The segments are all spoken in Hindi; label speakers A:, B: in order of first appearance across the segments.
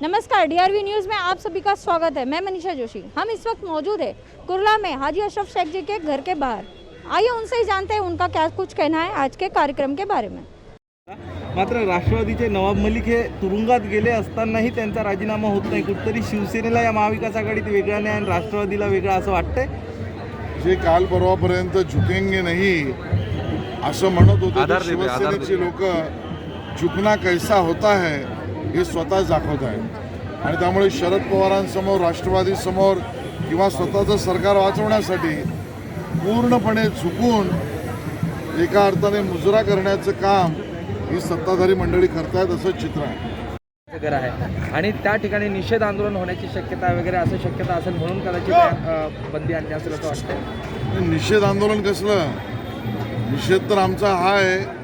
A: नमस्कार, डीआरवी न्यूज़ में आप सभी का स्वागत है। मैं मनीषा जोशी। हम इस वक्त मौजूद है कुर्ला में हाजी अशरफ शेख जी के घर के बाहर। आइए उनसे ही जानते हैं उनका क्या कुछ कहना है आज के कार्यक्रम के बारे में।
B: मात्र राष्ट्रवादीचे नवाब मलिक हे तुरुंगात गेले असतानाही त्यांचा राजीनामा होत नाही। कुठतरी शिवसेनेला या महाविकास आघाडीत वेगळा न्याय आणि राष्ट्रवादीला वेगळा असं वाटतंय।
C: जे काल परवापर्यंत झुकेंगे नाही असं म्हणत होते ते शिवसेनेचे लोक झुकना कैसा होता है हे स्वतः दाखवत आहेत आणि त्यामुळे शरद पवारांसमोर राष्ट्रवादी समोर किंवा स्वतःचं सरकार वाचवण्यासाठी पूर्णपणे झुकून एका अर्थाने मुजरा करण्याचं काम ही सत्ताधारी मंडळी करतायत असं चित्र आहे
B: आणि त्या ठिकाणी निषेध आंदोलन होण्याची शक्यता वगैरे असं शक्यता असेल म्हणून कदाचित बंदी आणली असेल असं वाटतं।
C: निषेध आंदोलन कसलं? निषेध तर आमचा हा आहे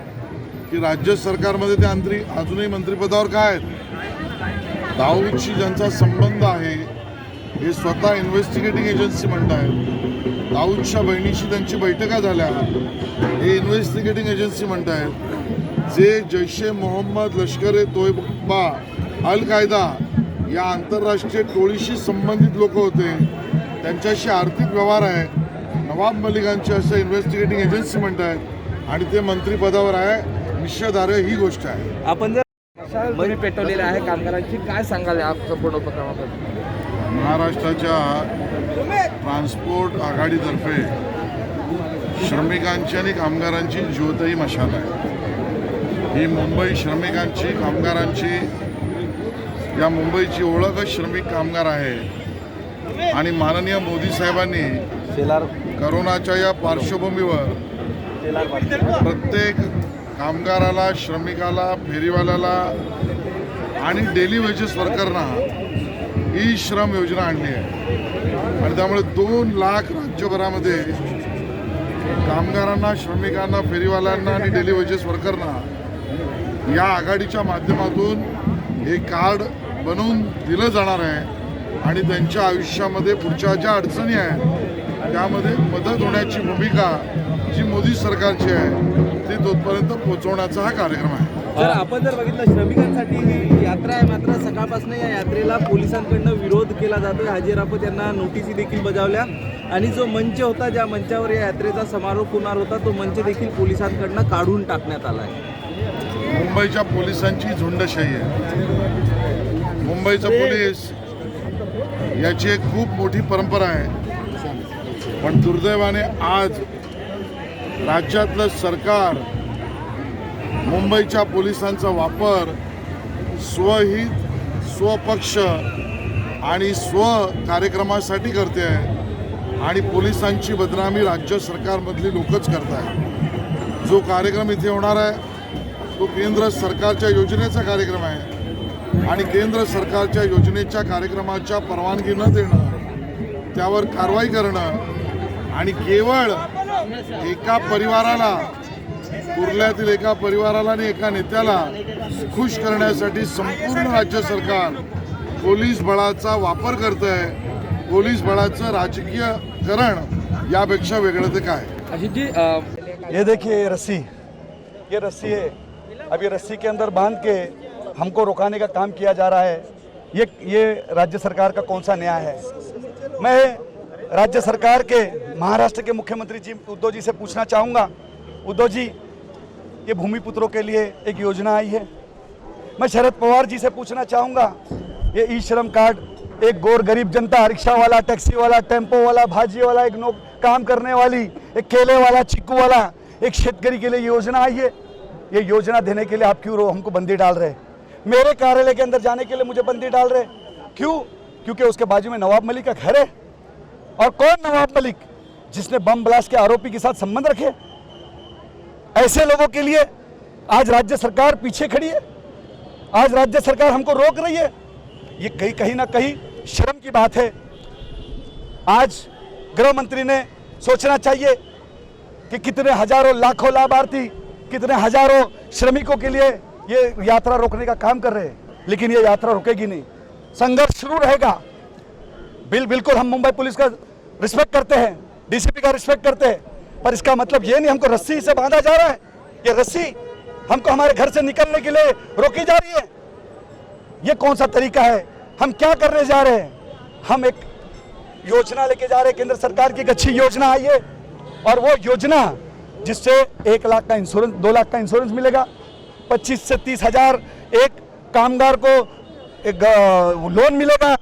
C: की राज्य सरकारमध्ये ते अजूनही मंत्रिपदावर काय आहेत, दाऊदशी ज्यांचा संबंध आहे हे स्वतः इन्व्हेस्टिगेटिंग एजन्सी म्हणत आहेत। दाऊदच्या बहिणीशी त्यांची बैठका झाल्या हे इन्व्हेस्टिगेटिंग एजन्सी म्हणत आहेत। जे जैश ए मोहम्मद, लष्कर ए तोयबा, अल कायदा या आंतरराष्ट्रीय टोळीशी संबंधित लोक होते त्यांच्याशी आर्थिक व्यवहार आहे नवाब मलिकांची असं इन्व्हेस्टिगेटिंग एजन्सी म्हणत आहेत आणि ते मंत्रिपदावर आहे। निषेधार्ह ही गोष्ट आहे।
B: आपण जर बळी पेटवलेले आहे कामगारांची, काय सांगाल या संपूर्ण उपक्रमाबद्दल?
C: महाराष्ट्राच्या ट्रान्सपोर्ट आघाडीतर्फे श्रमिकांची आणि कामगारांची ज्योतही मशाल आहे। ही मुंबई श्रमिकांची, कामगारांची, या मुंबईची ओळखच श्रमिक कामगार आहे आणि माननीय मोदी साहेबांनी करोनाच्या या पार्श्वभूमीवर प्रत्येक कामगाराला, श्रमिकाला, फेरीवाल्याला आणि डेली वेजेस वर्करना ई श्रम योजना आणली आहे आणि त्यामुळे 2 लाख राज्यभरामध्ये कामगारांना, श्रमिकांना, फेरीवाल्यांना आणि डेली वेजेस वर्करना या आघाडीच्या माध्यमातून हे कार्ड बनवून दिलं जाणार आहे आणि त्यांच्या आयुष्यामध्ये पुढच्या ज्या अडचणी आहेत त्यामध्ये मदत होण्याची भूमिका जी मोदी सरकारची आहे ती तोपर्यंत पोहोचवण्याचा हा कार्यक्रम आहे।
B: जर आपण जर बघितलं श्रमिकांसाठी ही यात्रा आहे, मात्र सकाळपासून या यात्रेला पोलिसांकडनं विरोध केला जातोय। हाजी राफत यांना नोटीसी देखील बजावल्या आणि जो मंच होता, ज्या मंचावर या यात्रेचा समारोप होणार होता, तो मंच देखील पोलिसांकडनं काढून टाकण्यात आला आहे।
C: मुंबईच्या पोलिसांची झुंडशाही आहे। मुंबईचा पोलीस याची एक खूप मोठी परंपरा आहे, पण दुर्दैवाने आज राज्यातलं सरकार मुंबईच्या पोलिसांचा वापर स्वहित, स्वपक्ष आणि स्व कार्यक्रमासाठी करते आहे आणि पोलिसांची बदनामी राज्य सरकारमधली लोकच करत आहेत। जो कार्यक्रम इथे होणार आहे तो केंद्र सरकारच्या योजनेचा कार्यक्रम आहे आणि केंद्र सरकारच्या योजनेच्या कार्यक्रमाच्या परवानगी न देणं, त्यावर कारवाई करणं आणि केवळ एका परिवाराला, कुर्ल्यातील एका परिवाराला आणि एका नेत्याला खुश करण्यासाठी संपूर्ण राज्य सरकार पोलीस बळाचा वापर करत आहे। पोलीस बळाचं राजकीयकरण यापेक्षा वेगळं ते काय?
B: अजित जी,
D: ये देखिए ये रस्सी है। अब ये रस्सी के अंदर बांध के हमको रुकाने का काम किया जा रहा है। ये राज्य सरकार का कौन सा न्याय है? मैं राज्य सरकार के, महाराष्ट्र के मुख्यमंत्री जी उद्धव जी से पूछना चाहूँगा, उद्धव जी ये भूमिपुत्रों के लिए एक योजना आई है। मैं शरद पवार जी से पूछना चाहूँगा, ये ई श्रम कार्ड एक गोर गरीब जनता, रिक्शा वाला, टैक्सी वाला, टेम्पो वाला, भाजी वाला, एक काम करने वाली, एक केले वाला, चिक्कू वाला, एक शेतकरी के लिए योजना आई है। ये योजना देने के लिए आप क्यों हमको बंदी डाल रहे? मेरे कार्यालय के अंदर जाने के लिए मुझे बंदी डाल रहे क्यों? क्योंकि उसके बाजू में नवाब मलिक का घर है। और कौन नवाब मलिक? जिसने बम ब्लास्ट के आरोपी के साथ संबंध रखे। ऐसे लोगों के लिए आज राज्य सरकार पीछे खड़ी है, आज राज्य सरकार हमको रोक रही है। ये कहीं ना कहीं शर्म की बात है। आज गृह मंत्री ने सोचना चाहिए कि कितने हजारों लाखों लाभार्थी, कितने हजारों श्रमिकों के लिए ये यात्रा रोकने का काम कर रहे हैं, लेकिन ये यात्रा रुकेगी नहीं। संघर्ष शुरू रहेगा। बिल्कुल हम मुंबई पुलिस का रिस्पेक्ट करते हैं, डीसीपी का रिस्पेक्ट करते हैं, पर इसका मतलब ये नहीं हमको रस्सी से बांधा जा रहा है। ये रस्सी हमको हमारे घर से निकलने के लिए रोकी जा रही है। ये कौन सा तरीका है? हम क्या करने जा रहे हैं? हम एक योजना लेके जा रहे हैं, केंद्र सरकार की एक अच्छी योजना आई है, और वो योजना जिससे 1 लाख का इंश्योरेंस, 2 लाख का इंश्योरेंस मिलेगा, 25 से 30 हज़ार एक कामगार को एक लोन मिलेगा,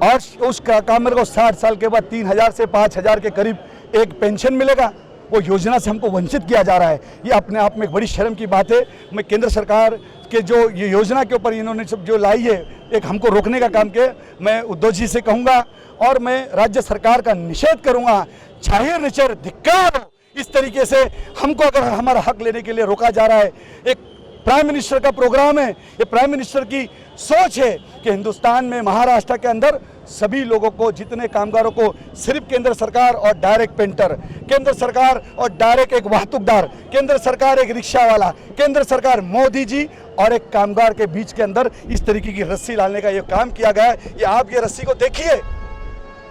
D: और उस कामगार को 60 साल के बाद 3,000 से 5,000 के करीब एक पेंशन मिलेगा। वो योजना से हमको वंचित किया जा रहा है। ये अपने आप में एक बड़ी शर्म की बात है। मैं केंद्र सरकार के जो ये योजना के ऊपर इन्होंने सब जो लाई है, एक हमको रोकने का काम किया, मैं उद्धव जी से कहूँगा और मैं राज्य सरकार का निषेध करूँगा। जाहिर निचर धिक्कार हो इस तरीके से हमको अगर हमारा हक लेने के लिए रोका जा रहा है। एक प्राइम मिनिस्टर का प्रोग्राम है, ये प्राइम मिनिस्टर की सोच है कि हिंदुस्तान में महाराष्ट्र के अंदर सभी लोगों को, जितने कामगारों को, सिर्फ केंद्र सरकार और डायरेक्ट पेंटर, केंद्र सरकार और डायरेक्ट एक वाहतूकदार, केंद्र सरकार एक रिक्शा वाला, केंद्र सरकार मोदी जी और एक कामगार के बीच के अंदर इस तरीके की रस्सी डालने का ये काम किया गया है। ये आप ये रस्सी को देखिए,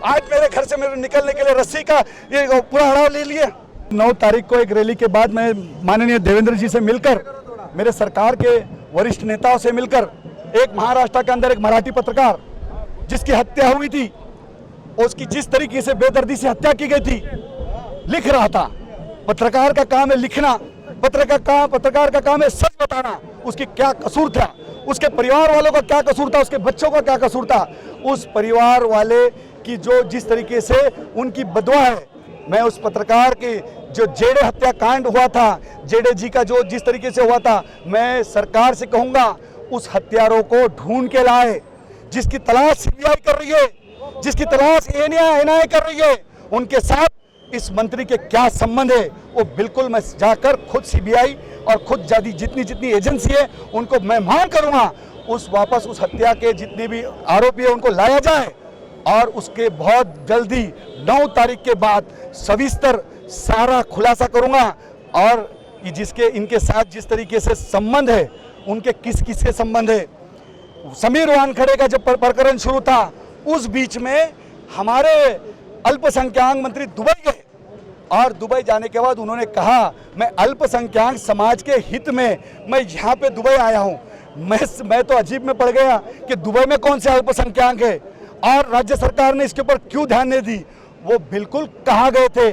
D: आज मेरे घर से मेरे निकलने के लिए रस्सी का ये पूरा हड़ाव ले लिया। 9 तारीख को एक रैली के बाद मैं माननीय देवेंद्र जी से मिलकर, मेरे सरकार के वरिष्ठ नेताओं से मिलकर, एक महाराष्ट्र के अंदर एक मराठी पत्रकार जिसकी हत्या हुई थी, उसकी जिस तरीके से बेदर्दी से हत्या की गई थी, लिख रहा था। पत्रकार का काम है लिखना, पत्रकार का काम है सच बताना। उसकी क्या कसूर था, उसके परिवार वालों का क्या कसूर था, उसके बच्चों का क्या कसूर था, उस परिवार वाले की जो जिस तरीके से उनकी बदवा है, मैं उस पत्रकार की जो जेडे हत्याकांड हुआ था, जेडे जी का जो जिस तरीके से हुआ था, मैं सरकार से कहूँगा उस हत्यारों को ढूंढ के लाए, जिसकी तलाश सीबीआई कर रही है, जिसकी तलाश एनआईए कर रही है, उनके साथ इस मंत्री के क्या संबंध है, वो बिल्कुल मैं जाकर खुद सीबीआई और खुद जितनी एजेंसी है उनको मैं मांग करूँगा, वापस उस हत्या के जितने भी आरोपी है उनको लाया जाए, और उसके बहुत जल्दी 9 तारीख के बाद सविस्तर सारा खुलासा करूँगा। और जिसके इनके साथ जिस तरीके से संबंध है, उनके किस किस के संबंध है। समीर वानखड़े का जब प्रकरण शुरू था, उस बीच में हमारे अल्पसंख्यक मंत्री दुबई गए, और दुबई जाने के बाद उन्होंने कहा मैं अल्पसंख्यक समाज के हित में मैं यहाँ पे दुबई आया हूँ। मैं तो अजीब में पड़ गया कि दुबई में कौन से अल्पसंख्यक है, और राज्य सरकार ने इसके ऊपर क्यों ध्यान नहीं दी। वो बिल्कुल कहाँ गए थे,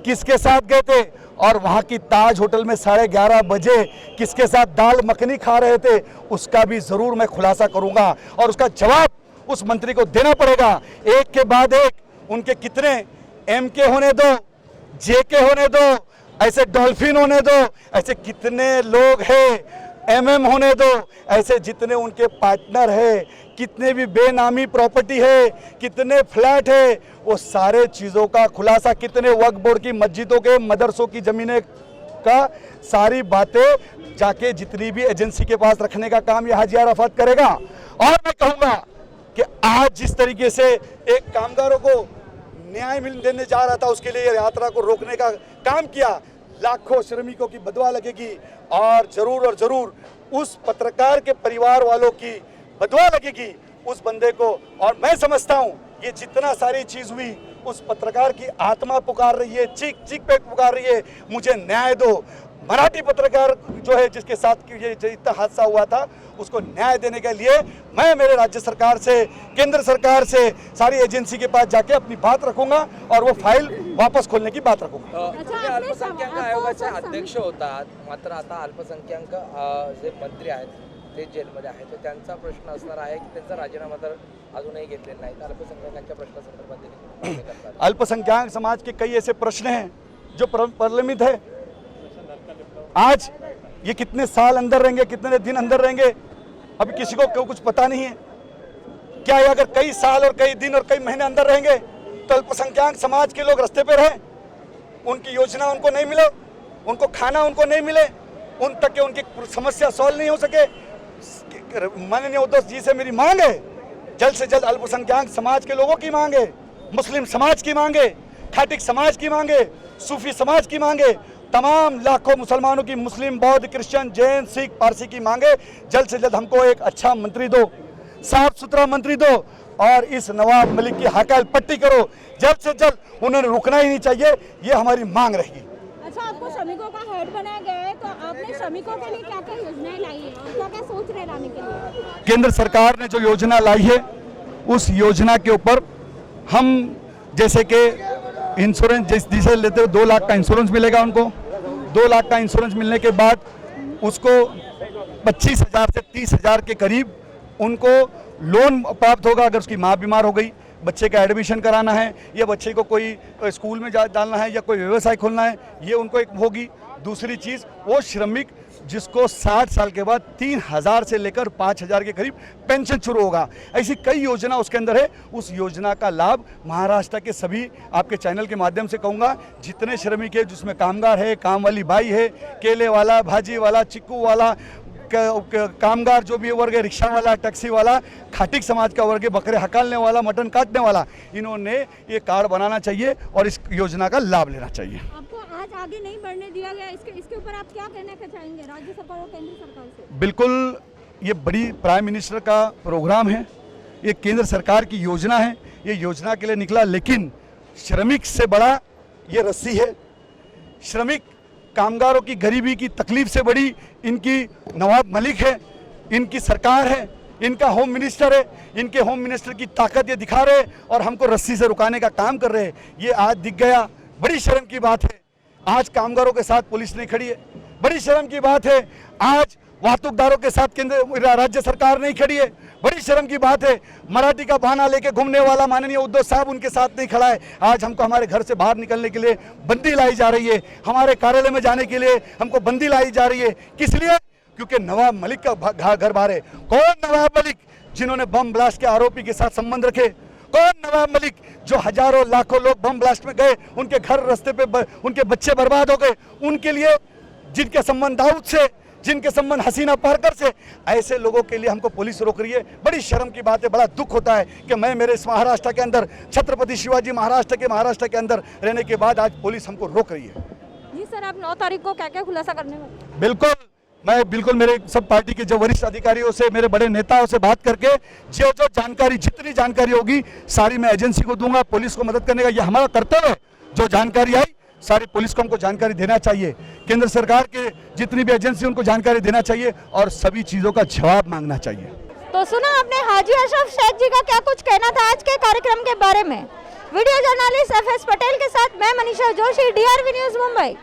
D: किसके साथ गए थे, और वहाँ की ताज होटल में 11:30 बजे किसके साथ दाल मखनी खा रहे थे, उसका भी ज़रूर मैं खुलासा करूँगा, और उसका जवाब उस मंत्री को देना पड़ेगा। एक के बाद एक उनके कितने MK होने दो, JK होने दो, ऐसे डॉल्फिन होने दो, ऐसे कितने लोग हैं, MM होने दो, ऐसे जितने उनके पार्टनर है, कितने भी बेनामी प्रॉपर्टी है, कितने फ्लैट है, वो सारे चीज़ों का खुलासा, कितने वक्फ बोर्ड की मस्जिदों के मदरसों की ज़मीनें का, सारी बातें जाके जितनी भी एजेंसी के पास रखने का काम ये हाजी अराफात करेगा। और मैं कहूँगा कि आज जिस तरीके से एक कामगारों को न्याय देने जा रहा था, उसके लिए यात्रा को रोकने का काम किया, लाखों श्रमिकों की बदवा लगेगी, और ज़रूर उस पत्रकार के परिवार वालों की बदवा लगेगी उस बंदे को। और मैं समझता हूँ ये जितना सारी चीज़ हुई, उस पत्रकार की आत्मा पुकार रही है, चीख पे पुकार रही है, मुझे न्याय दो। मराठी पत्रकार जो है जिसके साथ ये इतना हादसा हुआ था, उसको न्याय देने के लिए मैं मेरे राज्य सरकार से, केंद्र सरकार से, सारी एजेंसी के पास जाके अपनी बात रखूंगा, और वो फाइल वापस खोलने की बात रखूंगा।
E: तुम्ही अल्पसंख्याक आयोगाचे अध्यक्ष होतात, मात्र आता अल्पसंख्याक जे मंत्री आहेत ते जेलमध्ये आहेत, तर त्यांचा प्रश्न असणार आहे की त्यांचा राजीनामा तर अजूनही घेतलेला नाही, तर अल्पसंख्याकांच्या प्रश्नासंदर्भात देखील करतात।
D: अल्पसंख्यक समाज के कई ऐसे प्रश्न हैं जो प्रलंबित है। आज ये कितने साल अंदर रहेंगे, कितने दिन अंदर रहेंगे, अभी किसी को कुछ पता नहीं है। क्या ये अगर कई साल और कई दिन और कई महीने अंदर रहेंगे तो अल्पसंख्यक समाज के लोग रास्ते पे रहें, उनकी योजना उनको नहीं मिले, उनको खाना उनको नहीं मिले, उन तक के उनकी समस्या सॉल्व नहीं हो सके। माननीय उद्धव जी से मेरी मांग है, जल्द से जल्द अल्पसंख्यक समाज के लोगों की मांग है, मुस्लिम समाज की मांग है, खाटिक समाज की मांग है, सूफी समाज की मांग है, तमाम लाखों मुसलमानों की, मुस्लिम, बौद्ध, क्रिश्चियन, जैन, सिख, पारसी की मांगे, जल्द से जल्द हमको एक अच्छा मंत्री दो, साफ सुथरा मंत्री दो, और इस नवाब मलिक की हकाल पट्टी करो, जल्द से जल्द। उन्होंने रुकना ही नहीं चाहिए, ये हमारी मांग रहेगी।
A: जैसा आपको श्रमिकों का हेड बनाया गया है, तो आपने श्रमिकों के लिए क्या क्या योजनाएं लाई है और क्या क्या सोच रहे लाने के लिए?
D: केंद्र सरकार ने जो योजना लाई है उस योजना के ऊपर हम जैसे कि इंश्योरेंस जिसे लेते हो 2 लाख का इंश्योरेंस मिलेगा उनको। 2 लाख का इंश्योरेंस मिलने के बाद उसको 25,000 से 30,000 के करीब उनको लोन प्राप्त होगा अगर उसकी माँ बीमार हो गई, बच्चे का एडमिशन कराना है या बच्चे को कोई स्कूल में डालना है या कोई व्यवसाय खोलना है, ये उनको एक होगी। दूसरी चीज़, वो श्रमिक जिसको 60 साल के बाद 3,000 से लेकर 5,000 के करीब पेंशन शुरू होगा। ऐसी कई योजना उसके अंदर है। उस योजना का लाभ महाराष्ट्र के सभी, आपके चैनल के माध्यम से कहूँगा, जितने श्रमिक है जिसमें कामगार है, काम वाली बाई है, केले वाला, भाजी वाला, चिक्कू वाला, कामगार जो भी वर्ग है, रिक्शा वाला, टैक्सी वाला, खाटिक समाज का वर्ग है, बकरे हकालने वाला, मटन काटने वाला, इन्होंने ये कार्ड बनाना चाहिए और इस योजना का लाभ लेना चाहिए।
A: आपको आज आगे नहीं बढ़ने दिया गया, इसके ऊपर आप क्या कहना चाहेंगे राज्य सरकार और केंद्र सरकार से?
D: बिल्कुल, ये बड़ी प्राइम मिनिस्टर का प्रोग्राम है, ये केंद्र सरकार की योजना है, ये योजना के लिए निकला, लेकिन श्रमिक से बड़ा ये रस्सी है। श्रमिक कामगारों की गरीबी की तकलीफ से बड़ी इनकी नवाब मलिक है, इनकी सरकार है, इनका होम मिनिस्टर है। इनके होम मिनिस्टर की ताकत ये दिखा रहे और हमको रस्सी से रुकाने का काम कर रहे हैं। ये आज दिख गया, बड़ी शर्म की बात है। आज कामगारों के साथ पुलिस नहीं खड़ी है, बड़ी शर्म की बात है। आज वाहतूकदारों के साथ केंद्र राज्य सरकार नहीं खड़ी है, बड़ी शर्म की बात है। मराठी का बहाना लेके घूमने वाला माननीय उद्धव साहब उनके साथ नहीं खड़ा है। आज हमको हमारे घर से बाहर निकलने के लिए बंदी लाई जा रही है, हमारे कार्यालय में जाने के लिए हमको बंदी लाई जा रही है। किस लिए? क्योंकि नवाब मलिक का घर बाहर है। कौन नवाब मलिक? जिन्होंने बम ब्लास्ट के आरोपी के साथ संबंध रखे। कौन नवाब मलिक? जो हजारों लाखों लोग बम ब्लास्ट में गए, उनके घर रास्ते पे उनके बच्चे बर्बाद हो गए, उनके लिए जिनके संबंध दाऊद से, जिनके संबंध हसीना पारकर से, ऐसे लोगों के लिए हमको पुलिस रोक रही है। बड़ी शर्म की बात है, बड़ा दुख होता है कि मैं मेरे इस महाराष्ट्र के अंदर, छत्रपति शिवाजी महाराष्ट्र के अंदर रहने के बाद आज पुलिस हमको रोक रही है।
A: जी सर, आप 9 तारीख को क्या क्या खुलासा करने वाले?
D: बिल्कुल मेरे सब पार्टी के जो वरिष्ठ अधिकारियों से, मेरे बड़े नेताओं से बात करके जो जानकारी, जितनी जानकारी होगी सारी मैं एजेंसी को दूंगा। पुलिस को मदद करने का ये हमारा कर्तव्य है। जो जानकारी आई सारी पुलिस को हमको जानकारी देना चाहिए, केंद्र सरकार के जितनी भी एजेंसी उनको जानकारी देना चाहिए और सभी चीज़ों का जवाब मांगना चाहिए।
A: तो सुना आपने हाजी अशरफ शेख जी का क्या कुछ कहना था आज के कार्यक्रम के बारे में। वीडियो जर्नलिस्ट FS पटेल के साथ मैं मनीषा जोशी, DRV न्यूज़ मुंबई।